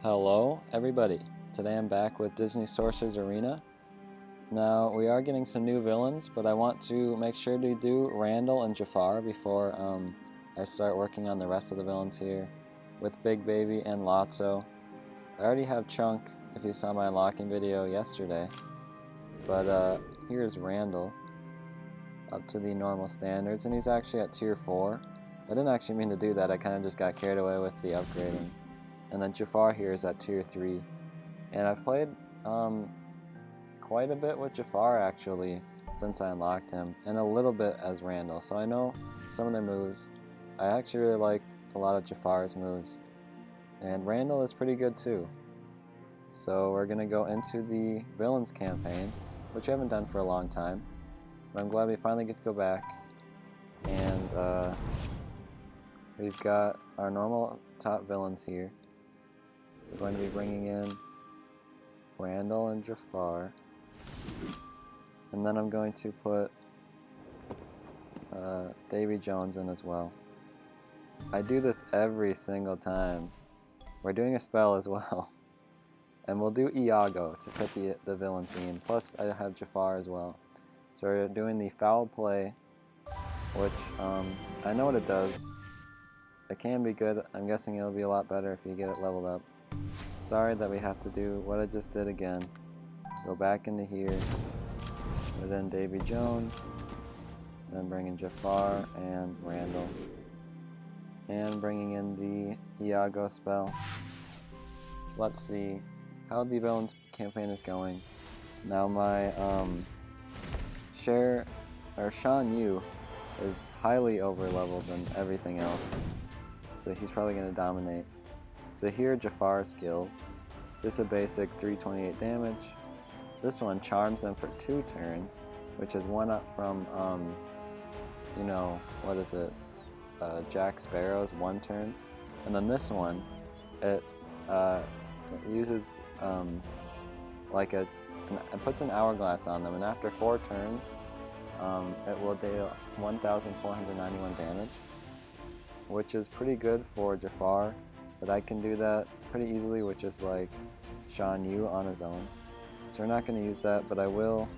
Hello everybody, today I'm back with Disney Sorcerer's Arena. Now we are getting some new villains, but I want to make sure to do Randall and Jafar before I start working on the rest of the villains here with Big Baby and Lotso. I already have Chunk if you saw my unlocking video yesterday, but here's Randall up to the normal standards, and he's actually at tier 4. I didn't actually mean to do that, I kind of just got carried away with the upgrading. And then Jafar here is at tier 3. And I've played quite a bit with Jafar actually since I unlocked him, and a little bit as Randall, so I know some of their moves. I actually really like a lot of Jafar's moves, and Randall is pretty good too. So we're going to go into the villains campaign, which I haven't done for a long time, but I'm glad we finally get to go back. And we've got our normal top villains here. We're going to be bringing in Randall and Jafar, and then I'm going to put Davy Jones in as well. I do this every single time. We're doing a spell as well, and we'll do Iago to fit the villain theme, plus I have Jafar as well. So we're doing the foul play, which I know what it does. It can be good. I'm guessing it'll be a lot better if you get it leveled up. Sorry that we have to do what I just did again. Go back into here, put in Davy Jones, then bring in Jafar and Randall, and bringing in the Iago spell. Let's see how the villains campaign is going. Now my Shan Yu is highly over leveled than everything else, so he's probably going to dominate. So here are Jafar's skills. Just a basic 328 damage. This one charms them for 2 turns, which is 1 up from, you know, what is it? Jack Sparrow's 1 turn. And then this one, it uses it puts an hourglass on them, and after 4 turns, it will deal 1,491 damage, which is pretty good for Jafar. But I can do that pretty easily with just like Shan Yu on his own. So we're not going to use that, but I'll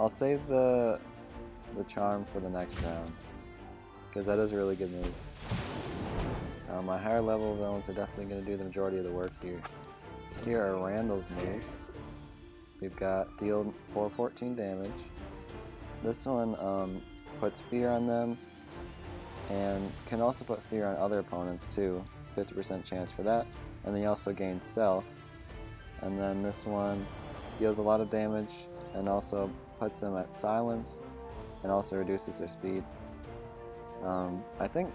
save the charm for the next round, because that is a really good move. My higher level villains are definitely going to do the majority of the work here. Here are Randall's moves. We've got deal 414 damage. This one puts fear on them, and can also put fear on other opponents too. 50% chance for that, and then he also gains stealth. And then this one deals a lot of damage and also puts them at silence and also reduces their speed. I think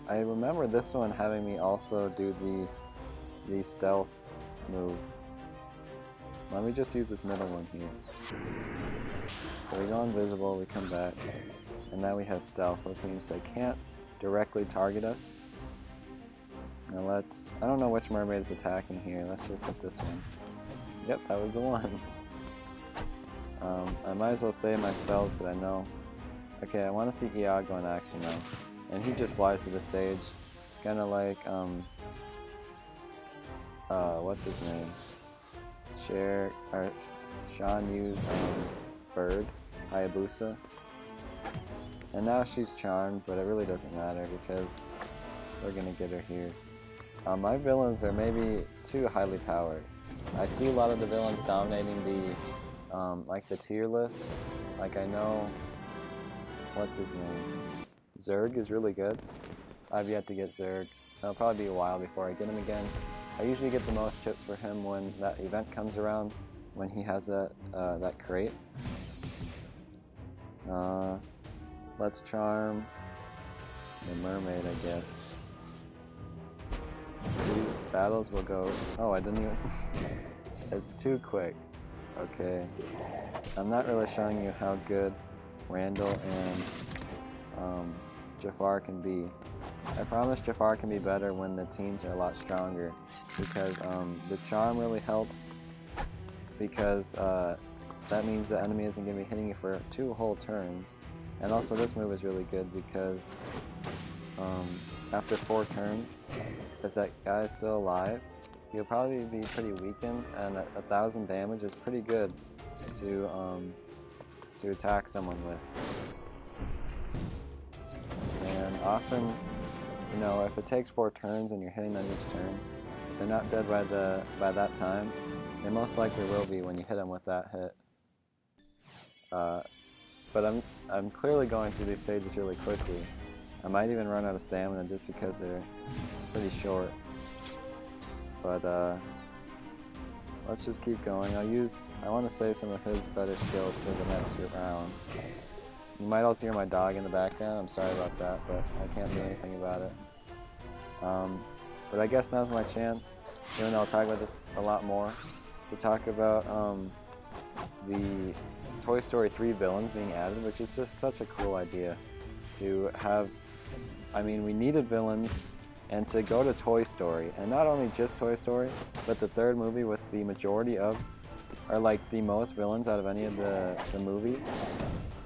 I remember this one having me also do the stealth move. Let me just use this middle one here. So we go invisible, we come back, and now we have stealth, which means they can't directly target us. Now I don't know which mermaid is attacking here, let's just hit this one. Yep, that was the one. I might as well save my spells, but I know. Okay, I want to see Iago in action now. And he just flies through the stage, kinda like, what's his name? Shan Yu's bird, Hayabusa. And now she's charmed, but it really doesn't matter because we're gonna get her here. My villains are maybe too highly powered. I see a lot of the villains dominating the tier list. Like I know, what's his name? Zerg is really good. I've yet to get Zerg. It'll probably be a while before I get him again. I usually get the most chips for him when that event comes around, when he has that crate. Let's charm the mermaid, I guess. These battles will go... Oh, I didn't even... It's too quick. Okay. I'm not really showing you how good Randall and Jafar can be. I promise Jafar can be better when the teams are a lot stronger, because the charm really helps, because that means the enemy isn't going to be hitting you for 2 whole turns. And also this move is really good because after 4 turns, if that guy is still alive, he'll probably be pretty weakened, and 1,000 damage is pretty good to attack someone with. And often, you know, if it takes 4 turns and you're hitting them each turn, if they're not dead by that time, they most likely will be when you hit them with that hit. But I'm clearly going through these stages really quickly. I might even run out of stamina just because they're pretty short. But let's just keep going. I want to save some of his better skills for the next few rounds. You might also hear my dog in the background. I'm sorry about that, but I can't do anything about it. But I guess now's my chance, even though I'll talk about this a lot more, to talk about the Toy Story 3 villains being added, which is just such a cool idea to have. I mean, we needed villains, and to go to Toy Story, and not only just Toy Story, but the 3rd movie with the majority of, or like the most villains out of any of the movies,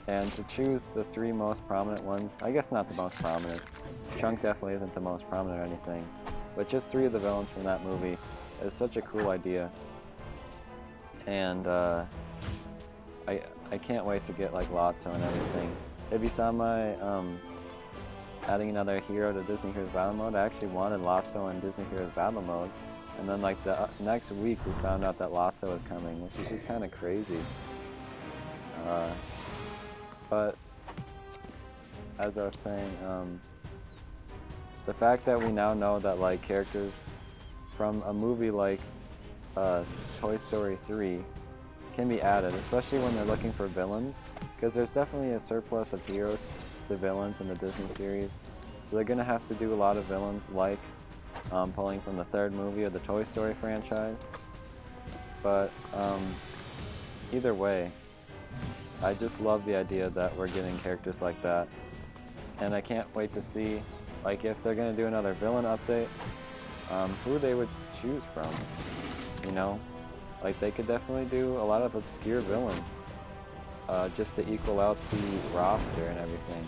and to choose the 3 most prominent ones. I guess not the most prominent. Chunk definitely isn't the most prominent or anything, but just 3 of the villains from that movie is such a cool idea. And I can't wait to get like Lotso and everything. If you saw my adding another hero to Disney Heroes Battle Mode, I actually wanted Lotso in Disney Heroes Battle Mode, and then like the next week we found out that Lotso was coming, which is just kind of crazy. But as I was saying, the fact that we now know that like characters from a movie like Toy Story 3 can be added, especially when they're looking for villains, because there's definitely a surplus of heroes to villains in the Disney series, so they're gonna have to do a lot of villains like pulling from the 3rd movie of the Toy Story franchise. But either way, I just love the idea that we're getting characters like that, and I can't wait to see like if they're gonna do another villain update, who they would choose from. You know, like they could definitely do a lot of obscure villains, just to equal out the roster and everything.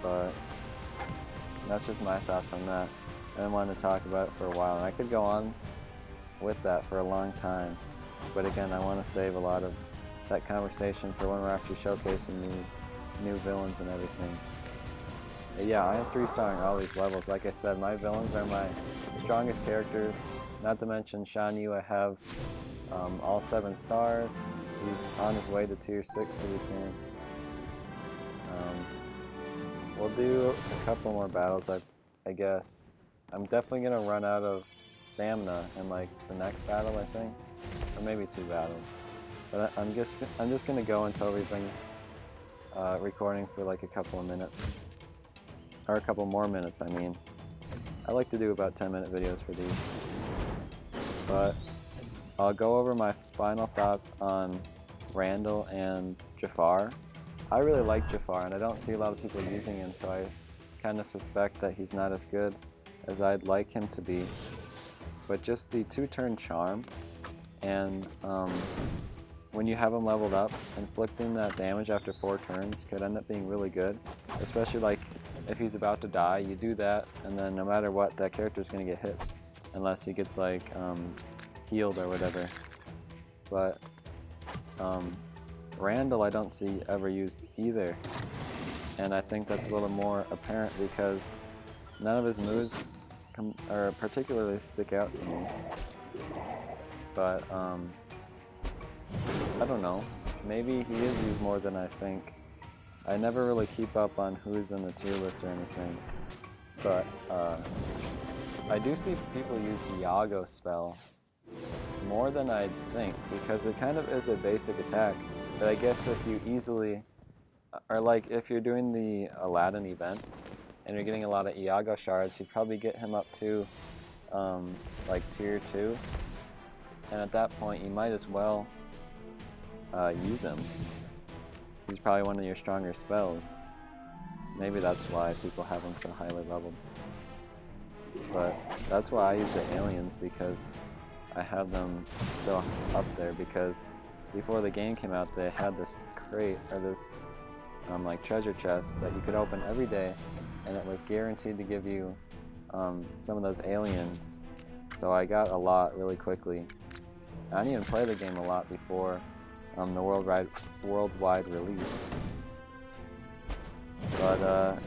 But that's just my thoughts on that. I wanted to talk about it for a while, and I could go on with that for a long time. But again, I want to save a lot of that conversation for when we're actually showcasing the new villains and everything. But yeah, I am 3-starring all these levels. Like I said, my villains are my strongest characters. Not to mention Shan Yu, I have all 7 stars. He's on his way to tier 6 pretty soon. We'll do a couple more battles, I guess. I'm definitely gonna run out of stamina in like the next battle, I think, or maybe 2 battles. But I'm just gonna go until we've been recording for like a couple of minutes, or a couple more minutes. I mean, I like to do about 10-minute videos for these. But I'll go over my final thoughts on Randall and Jafar. I really like Jafar, and I don't see a lot of people using him, so I kind of suspect that he's not as good as I'd like him to be. But just the 2-turn charm, and when you have him leveled up, inflicting that damage after 4 turns could end up being really good. Especially like if he's about to die, you do that, and then no matter what, that character's gonna get hit, unless he gets like healed or whatever. But Randall I don't see ever used either, and I think that's a little more apparent because none of his moves particularly stick out to me. But I don't know, maybe he is used more than I think. I never really keep up on who's in the tier list or anything, but I do see people use Iago's spell more than I'd think, because it kind of is a basic attack. But I guess if you easily, or like if you're doing the Aladdin event and you're getting a lot of Iago shards, you'd probably get him up to like tier 2, and at that point you might as well use him. He's probably one of your stronger spells. Maybe that's why people have him so highly leveled. But that's why I use the aliens, because I have them so up there, because before the game came out they had this crate, or this like treasure chest that you could open every day, and it was guaranteed to give you some of those aliens. So I got a lot really quickly. I didn't even play the game a lot before the worldwide release. But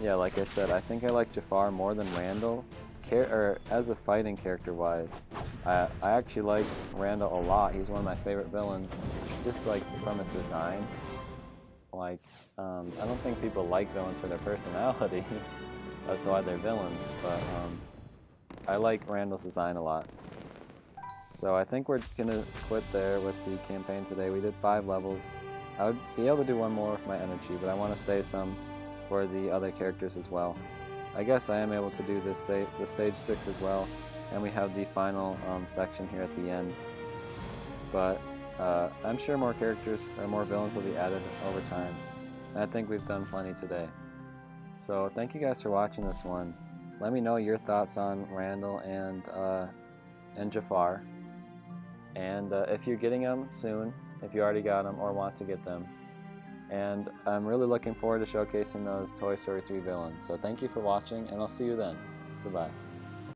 yeah, like I said, I think I like Jafar more than Randall. As a fighting character wise, I actually like Randall a lot. He's one of my favorite villains, just like from his design. Like, I don't think people like villains for their personality. That's why they're villains. But I like Randall's design a lot. So I think we're gonna quit there with the campaign today. We did 5 levels. I would be able to do one more with my energy, but I want to save some for the other characters as well. I guess I am able to do the stage 6 as well, and we have the final section here at the end. But I'm sure more characters or more villains will be added over time, and I think we've done plenty today. So thank you guys for watching this one. Let me know your thoughts on Randall and Jafar, and if you're getting them soon, if you already got them or want to get them. And I'm really looking forward to showcasing those Toy Story 3 villains. So thank you for watching, and I'll see you then. Goodbye.